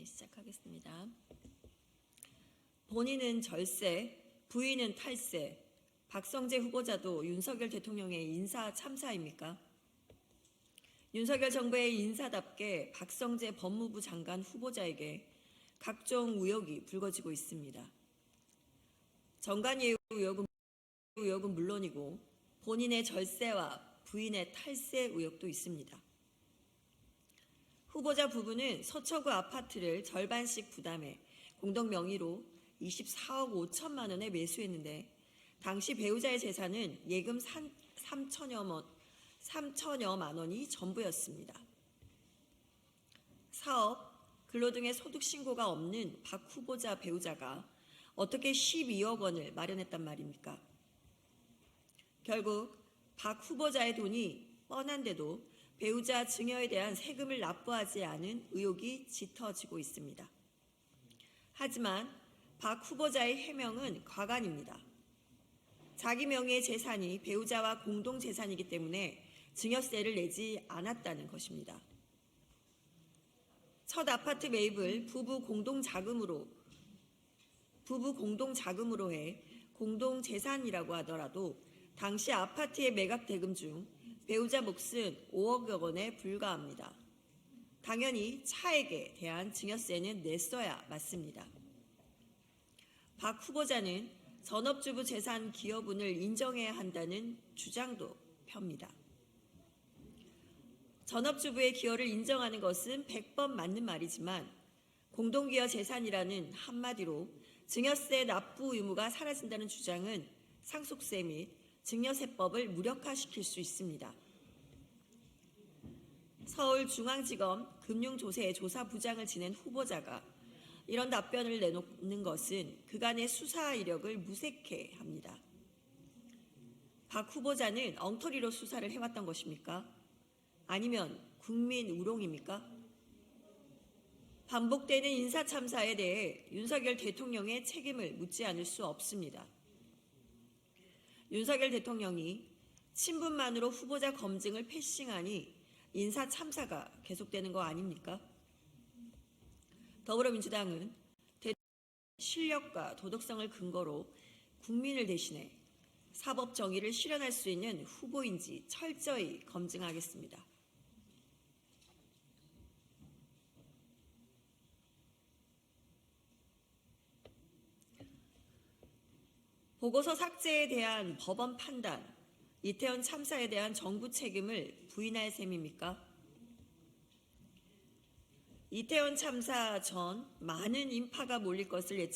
시작하겠습니다. 본인은 절세, 부인은 탈세. 박성재 후보자도 윤석열 대통령의 인사 참사입니까? 윤석열 정부의 인사답게 박성재 법무부 장관 후보자에게 각종 의혹이 불거지고 있습니다. 정관예우 의혹은 물론이고 본인의 절세와 부인의 탈세 의혹도 있습니다. 후보자 부부는 서초구 아파트를 절반씩 부담해 공동 명의로 24억 5천만 원에 매수했는데 당시 배우자의 재산은 예금 3천여만 원이 전부였습니다. 사업, 근로 등의 소득 신고가 없는 박 후보자 배우자가 어떻게 12억 원을 마련했단 말입니까? 결국 박 후보자의 돈이 뻔한데도 배우자 증여에 대한 세금을 납부하지 않은 의혹이 짙어지고 있습니다. 하지만 박 후보자의 해명은 과관입니다. 자기 명의의 재산이 배우자와 공동재산이기 때문에 증여세를 내지 않았다는 것입니다. 첫 아파트 매입을 부부 공동자금으로 해 공동재산이라고 하더라도 당시 아파트의 매각 대금 중 배우자 몫은 5억여 원에 불과합니다. 당연히 차액에 대한 증여세는 냈어야 맞습니다. 박 후보자는 전업주부 재산 기여분을 인정해야 한다는 주장도 펴니다. 전업주부의 기여를 인정하는 것은 100번 맞는 말이지만 공동기여 재산이라는 한마디로 증여세 납부 의무가 사라진다는 주장은 상속세 및 증여세법을 무력화시킬 수 있습니다. 서울중앙지검 금융조세 조사부장을 지낸 후보자가 이런 답변을 내놓는 것은 그간의 수사 이력을 무색해 합니다. 박 후보자는 엉터리로 수사를 해왔던 것입니까? 아니면 국민 우롱입니까? 반복되는 인사참사에 대해 윤석열 대통령의 책임을 묻지 않을 수 없습니다. 윤석열 대통령이 친분만으로 후보자 검증을 패싱하니 인사참사가 계속되는 거 아닙니까? 더불어민주당은 실력과 도덕성을 근거로 국민을 대신해 사법 정의를 실현할 수 있는 후보인지 철저히 검증하겠습니다. 보고서 삭제에 대한 법원 판단, 이태원 참사에 대한 정부 책임을 부인할 셈입니까? 이태원 참사 전 많은 인파가 몰릴 것을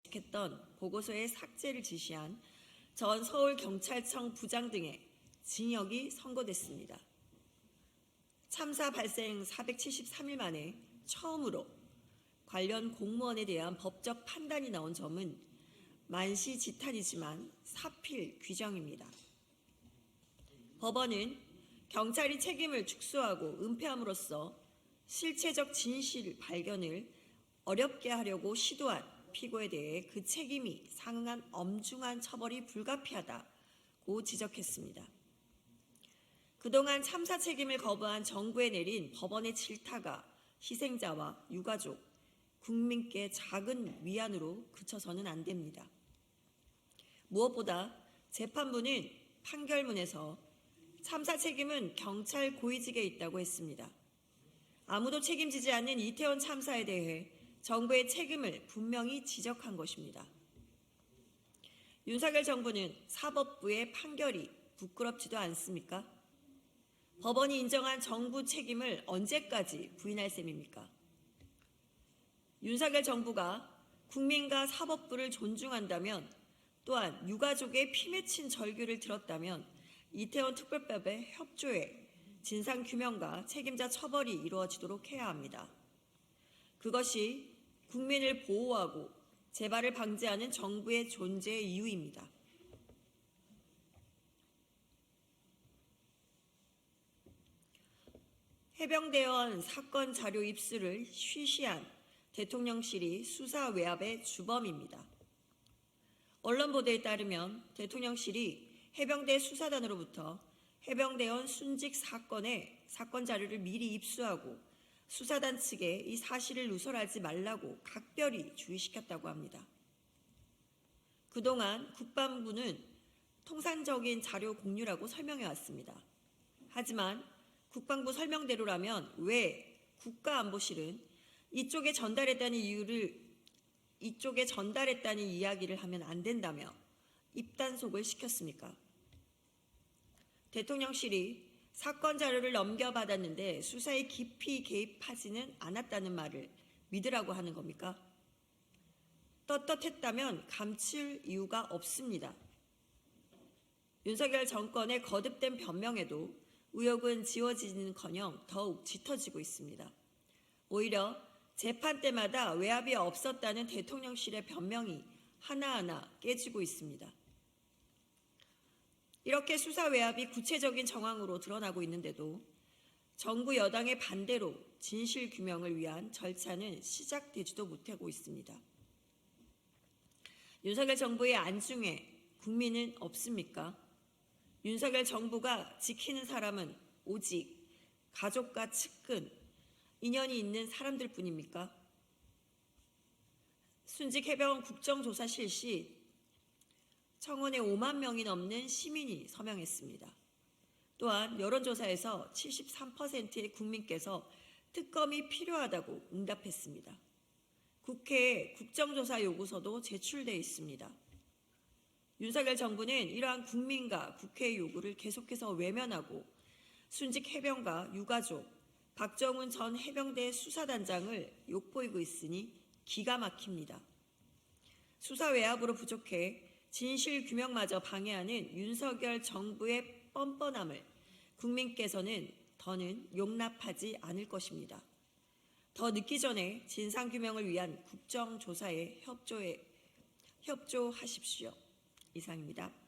예측했던 보고서의 삭제를 지시한 전 서울경찰청 부장 등의 징역이 선고됐습니다. 참사 발생 473일 만에 처음으로 관련 공무원에 대한 법적 판단이 나온 점은 만시지탄이지만 사필 규정입니다. 법원은 경찰이 책임을 축소하고 은폐함으로써 실체적 진실 발견을 어렵게 하려고 시도한 피고에 대해 그 책임이 상응한 엄중한 처벌이 불가피하다고 지적했습니다. 그동안 참사 책임을 거부한 정부에 내린 법원의 질타가 희생자와 유가족, 국민께 작은 위안으로 그쳐서는 안 됩니다. 무엇보다 재판부는 판결문에서 참사 책임은 경찰 고위직에 있다고 했습니다. 아무도 책임지지 않는 이태원 참사에 대해 정부의 책임을 분명히 지적한 것입니다. 윤석열 정부는 사법부의 판결이 부끄럽지도 않습니까? 법원이 인정한 정부 책임을 언제까지 부인할 셈입니까? 윤석열 정부가 국민과 사법부를 존중한다면 또한 유가족의 피 맺힌 절규를 들었다면 이태원 특별법의 협조에 진상규명과 책임자 처벌이 이루어지도록 해야 합니다. 그것이 국민을 보호하고 재발을 방지하는 정부의 존재의 이유입니다. 해병대원 사건 자료 입수를 쉬쉬한 대통령실이 수사 외압의 주범입니다. 언론 보도에 따르면 대통령실이 해병대 수사단으로부터 해병대원 순직 사건의 사건 자료를 미리 입수하고 수사단 측에 이 사실을 누설하지 말라고 각별히 주의시켰다고 합니다. 그동안 국방부는 통상적인 자료 공유라고 설명해 왔습니다. 하지만 국방부 설명대로라면 왜 국가안보실은 이쪽에 전달했다는 이야기를 하면 안 된다며 입단속을 시켰습니까? 대통령실이 사건 자료를 넘겨받았는데 수사에 깊이 개입하지는 않았다는 말을 믿으라고 하는 겁니까? 떳떳했다면 감출 이유가 없습니다. 윤석열 정권의 거듭된 변명에도 의혹은 지워지는커녕 더욱 짙어지고 있습니다. 오히려 재판 때마다 외압이 없었다는 대통령실의 변명이 하나하나 깨지고 있습니다. 이렇게 수사 외압이 구체적인 정황으로 드러나고 있는데도 정부 여당의 반대로 진실 규명을 위한 절차는 시작되지도 못하고 있습니다. 윤석열 정부의 안중에 국민은 없습니까? 윤석열 정부가 지키는 사람은 오직 가족과 측근, 인연이 있는 사람들 뿐입니까? 순직 해병 국정조사 실시 청원에 5만 명이 넘는 시민이 서명했습니다. 또한 여론조사에서 73%의 국민께서 특검이 필요하다고 응답했습니다. 국회에 국정조사 요구서도 제출돼 있습니다. 윤석열 정부는 이러한 국민과 국회의 요구를 계속해서 외면하고 순직 해병과 유가족, 박정훈 전 해병대 수사단장을 욕보이고 있으니 기가 막힙니다. 수사 외압으로 부족해 진실 규명마저 방해하는 윤석열 정부의 뻔뻔함을 국민께서는 더는 용납하지 않을 것입니다. 더 늦기 전에 진상규명을 위한 국정조사에 협조하십시오. 이상입니다.